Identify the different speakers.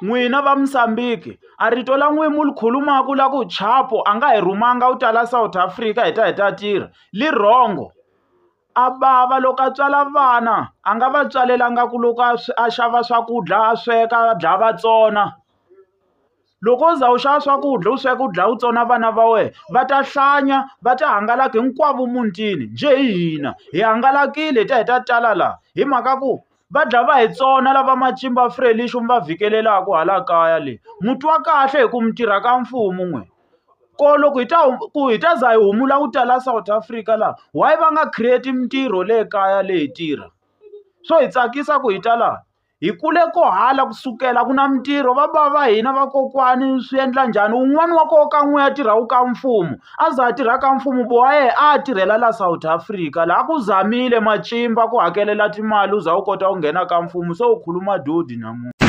Speaker 1: n'wina va Mozambique a rito la n'wi mu li khulumaka la ku Chapo a nga hi rhumanga u ta la South Africa hi ta tirha li wrong. A bava loko a tswala vana a nga va tswalelanga ku loko a xava swakudya a sweka a dlaya vatsona. Loko u za u xava swakudya u sweka u dlaya u tsona vana va wena va ta hlanya va ta hangalaka hinkwavo mutini njhe hi hina hi hangalakile hi ta tala laha hi mhaka ku va dlaya va hi tsona lava Macimba Freelish mi va vhikelelaka hala kaya le. Muti wa kahle hi ku mi tirha ka mfumo n'we. Ko loko hi ta za hi humula ku tala South Africa laha why va nga create mintirho le kaya le hi tirha. Swo hi tsakisa ku hi ta laha hi kule ko hala kusukela ku na mintirho va bava va hina vakokwani swi endla njhani un'wana wa koho ka n'we ya tirhaka ka mfumo a za a tirha ka mfumo boha yena a tirhela la South Africa laha ku zamile Macimba ku hakelela timali u za u kota ku nghena ka mfumo se u khuluma dodi namuntlha.